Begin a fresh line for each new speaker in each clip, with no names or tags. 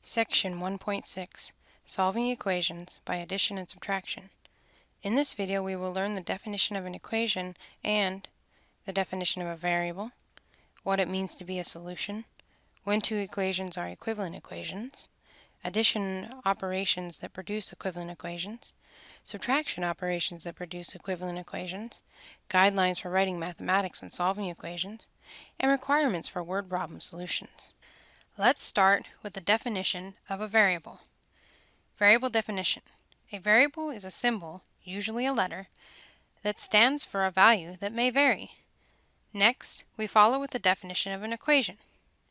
Section 1.6 Solving Equations by Addition and Subtraction. In this video we will learn the definition of an equation and the definition of a variable, what it means to be a solution, when two equations are equivalent equations, addition operations that produce equivalent equations, subtraction operations that produce equivalent equations, guidelines for writing mathematics when solving equations, and requirements for word problem solutions. Let's start with the definition of a variable. Variable definition. A variable is a symbol, usually a letter, that stands for a value that may vary. Next, we follow with the definition of an equation.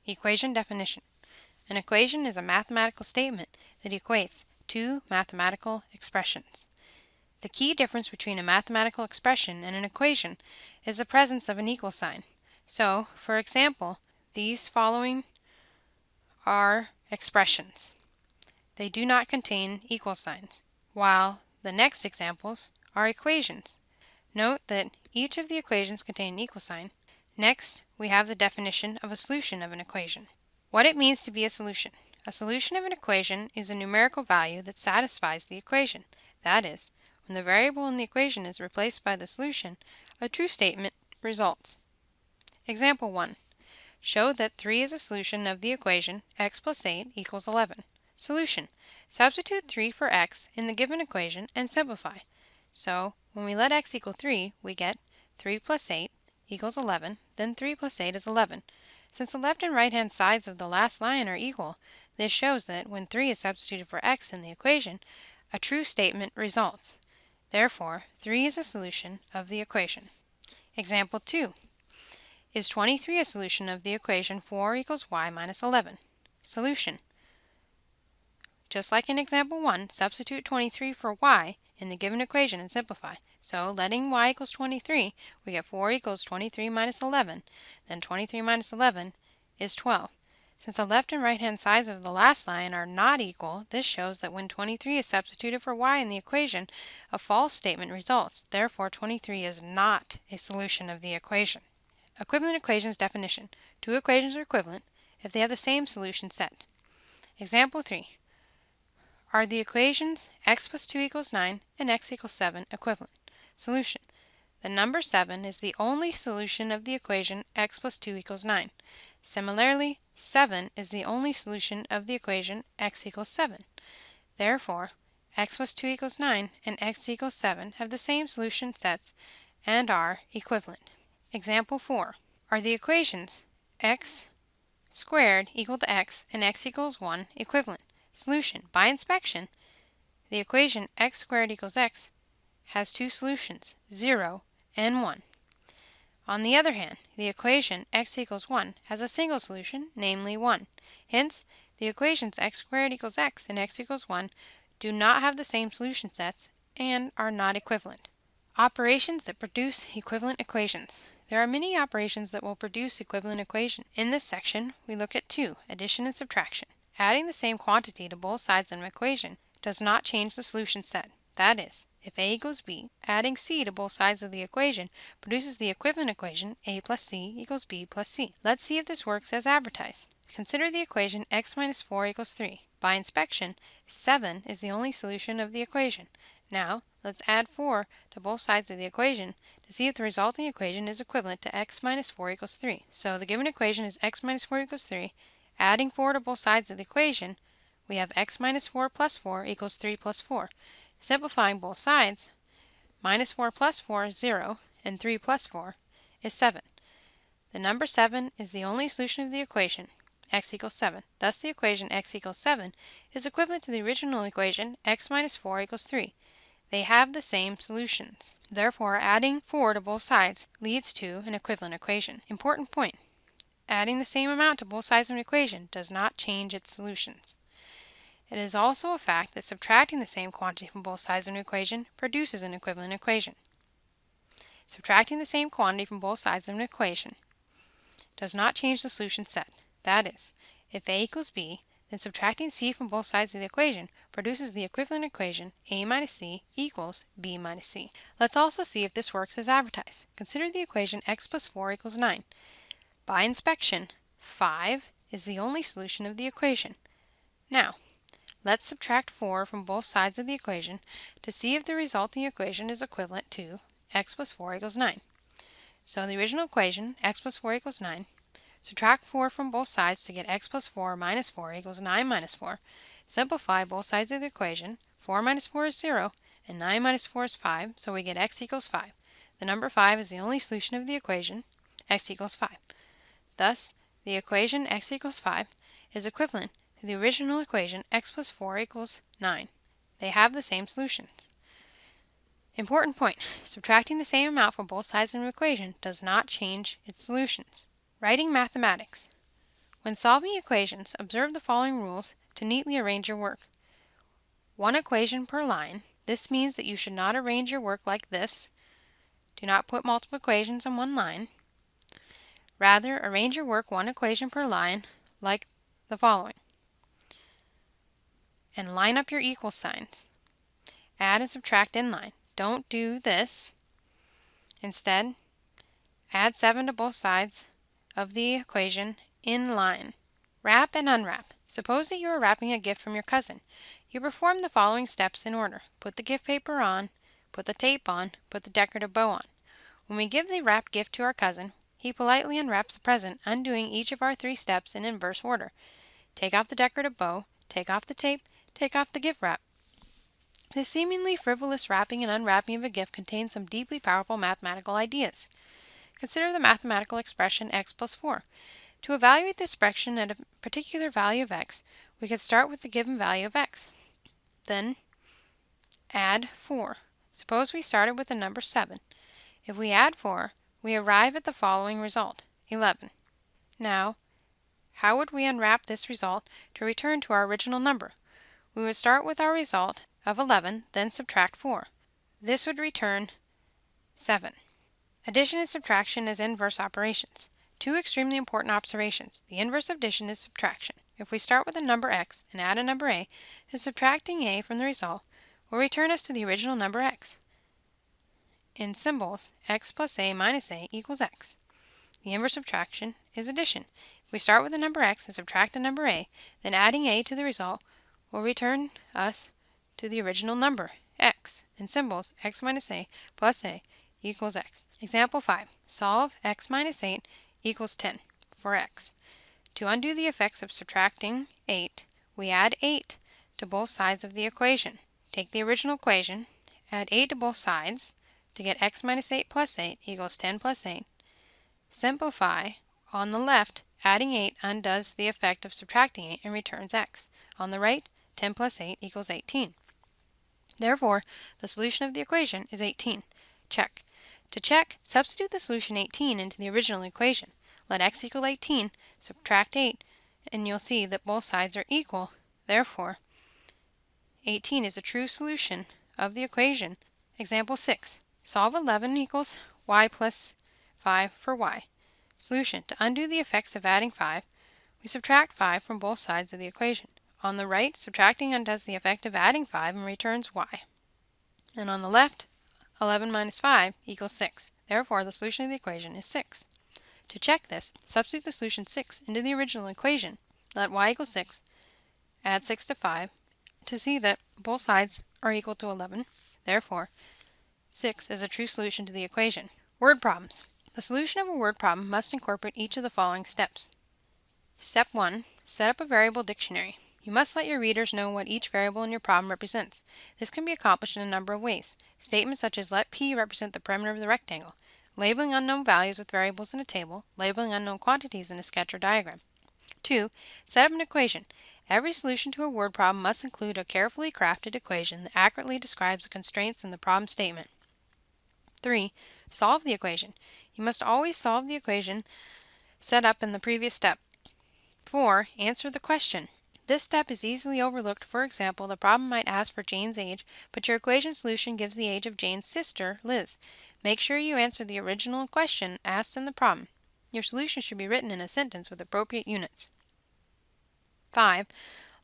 Equation definition. An equation is a mathematical statement that equates two mathematical expressions. The key difference between a mathematical expression and an equation is the presence of an equal sign. So, for example, these following are expressions. They do not contain equal signs, while the next examples are equations. Note that each of the equations contain an equal sign. Next, we have the definition of a solution of an equation. What it means to be a solution. A solution of an equation is a numerical value that satisfies the equation. That is, when the variable in the equation is replaced by the solution, a true statement results. Example 1. Show that 3 is a solution of the equation x plus 8 equals 11. Solution. Substitute 3 for x in the given equation and simplify. So, when we let x equal 3, we get 3 plus 8 equals 11, then 3 plus 8 is 11. Since the left and right hand sides of the last line are equal, this shows that when 3 is substituted for x in the equation, a true statement results. Therefore, 3 is a solution of the equation. Example 2. Is 23 a solution of the equation 4 equals y minus 11? Solution. Just like in example 1, substitute 23 for y in the given equation and simplify. So, letting y equals 23, we get 4 equals 23 minus 11. Then 23 minus 11 is 12. Since the left and right hand sides of the last line are not equal, this shows that when 23 is substituted for y in the equation, a false statement results. Therefore, 23 is not a solution of the equation. Equivalent equations definition. Two equations are equivalent if they have the same solution set. Example 3. Are the equations x plus 2 equals 9 and x equals 7 equivalent? Solution. The number 7 is the only solution of the equation x plus 2 equals 9. Similarly, 7 is the only solution of the equation x equals 7. Therefore, x plus 2 equals 9 and x equals 7 have the same solution sets and are equivalent. Example 4. Are the equations x squared equal to x and x equals 1 equivalent? Solution. By inspection, the equation x squared equals x has two solutions, 0 and 1. On the other hand, the equation x equals 1 has a single solution, namely 1. Hence, the equations x squared equals x and x equals 1 do not have the same solution sets and are not equivalent. Operations that produce equivalent equations. There are many operations that will produce equivalent equations. In this section, we look at 2, addition and subtraction. Adding the same quantity to both sides of an equation does not change the solution set. That is, if a equals b, adding c to both sides of the equation produces the equivalent equation a plus c equals b plus c. Let's see if this works as advertised. Consider the equation x minus 4 equals 3. By inspection, 7 is the only solution of the equation. Now, let's add 4 to both sides of the equation to see if the resulting equation is equivalent to x minus 4 equals 3. So the given equation is x minus 4 equals 3. Adding 4 to both sides of the equation, we have x minus 4 plus 4 equals 3 plus 4. Simplifying both sides, minus 4 plus 4 is 0, and 3 plus 4 is 7. The number 7 is the only solution of the equation, x equals 7. Thus the equation x equals 7 is equivalent to the original equation x minus 4 equals 3. They have the same solutions. Therefore, adding 4 to both sides leads to an equivalent equation. Important point. Adding the same amount to both sides of an equation does not change its solutions. It is also a fact that subtracting the same quantity from both sides of an equation produces an equivalent equation. Subtracting the same quantity from both sides of an equation does not change the solution set. That is, if a equals b, then subtracting c from both sides of the equation produces the equivalent equation a minus c equals b minus c. Let's also see if this works as advertised. Consider the equation x plus 4 equals 9. By inspection, 5 is the only solution of the equation. Now, let's subtract 4 from both sides of the equation to see if the resulting equation is equivalent to x plus 4 equals 9. So in the original equation, x plus 4 equals 9. Subtract 4 from both sides to get x plus 4 minus 4 equals 9 minus 4. Simplify both sides of the equation. 4 minus 4 is 0, and 9 minus 4 is 5, so we get x equals 5. The number 5 is the only solution of the equation, x equals 5. Thus, the equation x equals 5 is equivalent to the original equation x plus 4 equals 9. They have the same solutions. Important point, subtracting the same amount from both sides of an equation does not change its solutions. Writing mathematics. When solving equations, observe the following rules to neatly arrange your work. One equation per line. This means that you should not arrange your work like this. Do not put multiple equations on one line. Rather, arrange your work one equation per line like the following. And line up your equal signs. Add and subtract in line. Don't do this. Instead, add 7 to both sides of the equation in line. Wrap and unwrap. Suppose that you are wrapping a gift from your cousin. You perform the following steps in order. Put the gift paper on, put the tape on, put the decorative bow on. When we give the wrapped gift to our cousin, he politely unwraps the present, undoing each of our 3 steps in inverse order. Take off the decorative bow, take off the tape, take off the gift wrap. This seemingly frivolous wrapping and unwrapping of a gift contains some deeply powerful mathematical ideas. Consider the mathematical expression x plus 4. To evaluate the expression at a particular value of x, we could start with the given value of x. Then add 4. Suppose we started with the number 7. If we add 4, we arrive at the following result, 11. Now, how would we unwrap this result to return to our original number? We would start with our result of 11, then subtract 4. This would return 7. Addition and subtraction as inverse operations. 2 extremely important observations. The inverse of addition is subtraction. If we start with a number x and add a number a, then subtracting a from the result will return us to the original number x. In symbols, x plus a minus a equals x. The inverse of subtraction is addition. If we start with a number x and subtract a number a, then adding a to the result will return us to the original number, x. In symbols, x minus a plus a equals x. Example 5. Solve x minus 8 equals 10 for x. To undo the effects of subtracting 8, we add 8 to both sides of the equation. Take the original equation, add 8 to both sides to get x minus 8 plus 8 equals 10 plus 8. Simplify. On the left, adding 8 undoes the effect of subtracting 8 and returns x. On the right, 10 plus 8 equals 18. Therefore, the solution of the equation is 18. Check. To check, substitute the solution 18 into the original equation. Let x equal 18, subtract 8, and you'll see that both sides are equal. Therefore, 18 is a true solution of the equation. Example 6. Solve 11 equals y plus 5 for y. Solution. To undo the effects of adding 5, we subtract 5 from both sides of the equation. On the right, subtracting undoes the effect of adding 5 and returns y. And on the left, 11 minus 5 equals 6. Therefore, the solution of the equation is 6. To check this, substitute the solution 6 into the original equation. Let y equals 6, add 6 to 5, to see that both sides are equal to 11. Therefore, 6 is a true solution to the equation. Word problems. The solution of a word problem must incorporate each of the following steps. Step 1. Set up a variable dictionary. You must let your readers know what each variable in your problem represents. This can be accomplished in a number of ways. Statements such as let P represent the perimeter of the rectangle, labeling unknown values with variables in a table, labeling unknown quantities in a sketch or diagram. 2. Set up an equation. Every solution to a word problem must include a carefully crafted equation that accurately describes the constraints in the problem statement. 3. Solve the equation. You must always solve the equation set up in the previous step. 4. Answer the question. This step is easily overlooked. For example, the problem might ask for Jane's age, but your equation solution gives the age of Jane's sister, Liz. Make sure you answer the original question asked in the problem. Your solution should be written in a sentence with appropriate units. 5.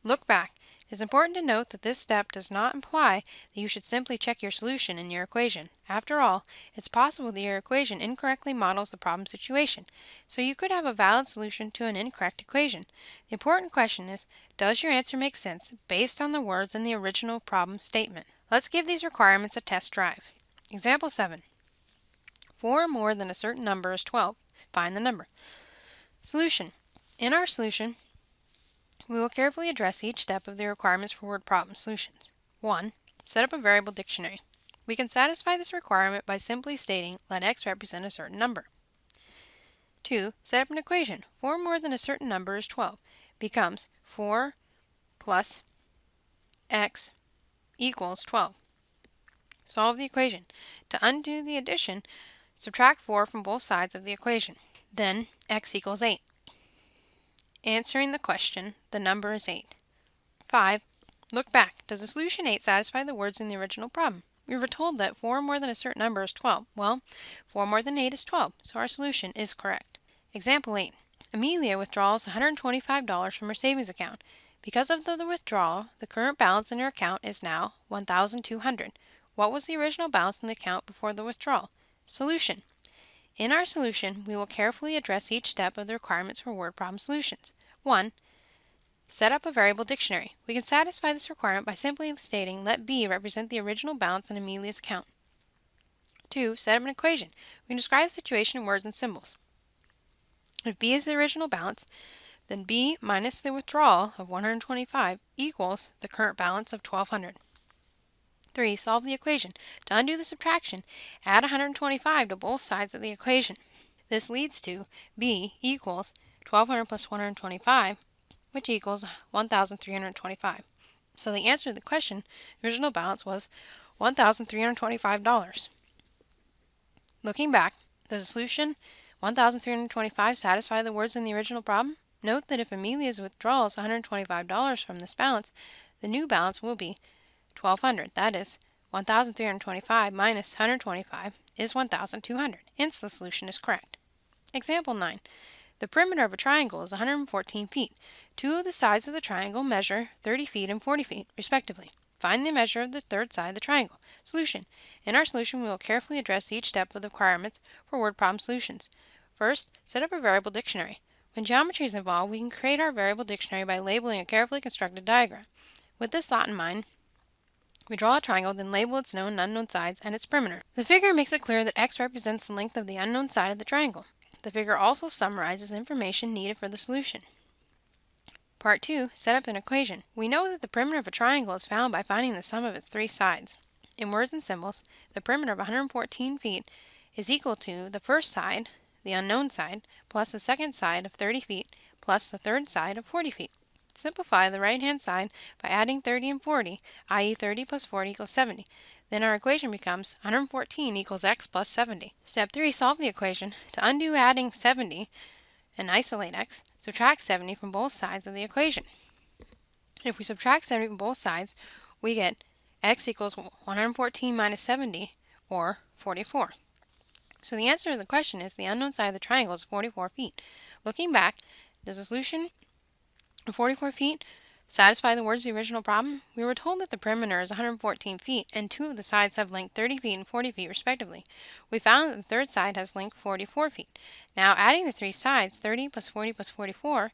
Look back. It's important to note that this step does not imply that you should simply check your solution in your equation. After all, it's possible that your equation incorrectly models the problem situation, so you could have a valid solution to an incorrect equation. The important question is, does your answer make sense based on the words in the original problem statement? Let's give these requirements a test drive. Example 7. 4 more than a certain number is 12. Find the number. Solution. In our solution, we will carefully address each step of the requirements for word problem solutions. 1. Set up a variable dictionary. We can satisfy this requirement by simply stating, let x represent a certain number. 2. Set up an equation. 4 more than a certain number is 12. Becomes 4 plus x equals 12. Solve the equation. To undo the addition, subtract 4 from both sides of the equation. Then x equals 8. Answering the question, the number is 8. 5. Look back. Does the solution 8 satisfy the words in the original problem? We were told that 4 more than a certain number is 12. Well, 4 more than 8 is 12, so our solution is correct. Example 8. Amelia withdraws $125 from her savings account. Because of the withdrawal, the current balance in her account is now $1,200. What was the original balance in the account before the withdrawal? Solution. In our solution, we will carefully address each step of the requirements for word problem solutions. 1. Set up a variable dictionary. We can satisfy this requirement by simply stating, let B represent the original balance in Amelia's account. 2. Set up an equation. We can describe the situation in words and symbols. If B is the original balance, then B minus the withdrawal of $125 equals the current balance of $1,200. 3. Solve the equation. To undo the subtraction, add $125 to both sides of the equation. This leads to B equals $1,200 plus $125, which equals $1,325. So the answer to the question, the original balance was $1,325. Looking back, does the solution $1,325 satisfy the words in the original problem? Note that if Amelia's withdrawals $125 from this balance, the new balance will be $1,200. That is, 1,325 minus 125 is 1,200. Hence, the solution is correct. Example 9. The perimeter of a triangle is 114 feet. Two of the sides of the triangle measure 30 feet and 40 feet, respectively. Find the measure of the third side of the triangle. Solution. In our solution, we will carefully address each step of the requirements for word problem solutions. First, set up a variable dictionary. When geometry is involved, we can create our variable dictionary by labeling a carefully constructed diagram. With this thought in mind, we draw a triangle, then label its known and unknown sides and its perimeter. The figure makes it clear that x represents the length of the unknown side of the triangle. The figure also summarizes information needed for the solution. Part 2. Set up an equation. We know that the perimeter of a triangle is found by finding the sum of its three sides. In words and symbols, the perimeter of 114 feet is equal to the first side, the unknown side, plus the second side of 30 feet, plus the third side of 40 feet. Simplify the right-hand side by adding 30 and 40, i.e. 30 plus 40 equals 70. Then our equation becomes 114 equals x plus 70. Step 3. Solve the equation. To undo adding 70 and isolate x, subtract 70 from both sides of the equation. If we subtract 70 from both sides, we get x equals 114 minus 70, or 44. So the answer to the question is the unknown side of the triangle is 44 feet. Looking back, does the solution 44 feet satisfy the words of the original problem? We were told that the perimeter is 114 feet and two of the sides have length 30 feet and 40 feet respectively. We found that the third side has length 44 feet. Now adding the three sides, 30 plus 40 plus 44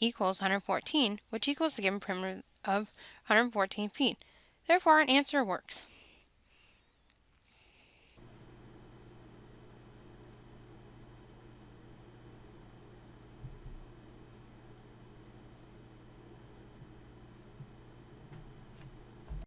equals 114, which equals the given perimeter of 114 feet. Therefore, our answer works.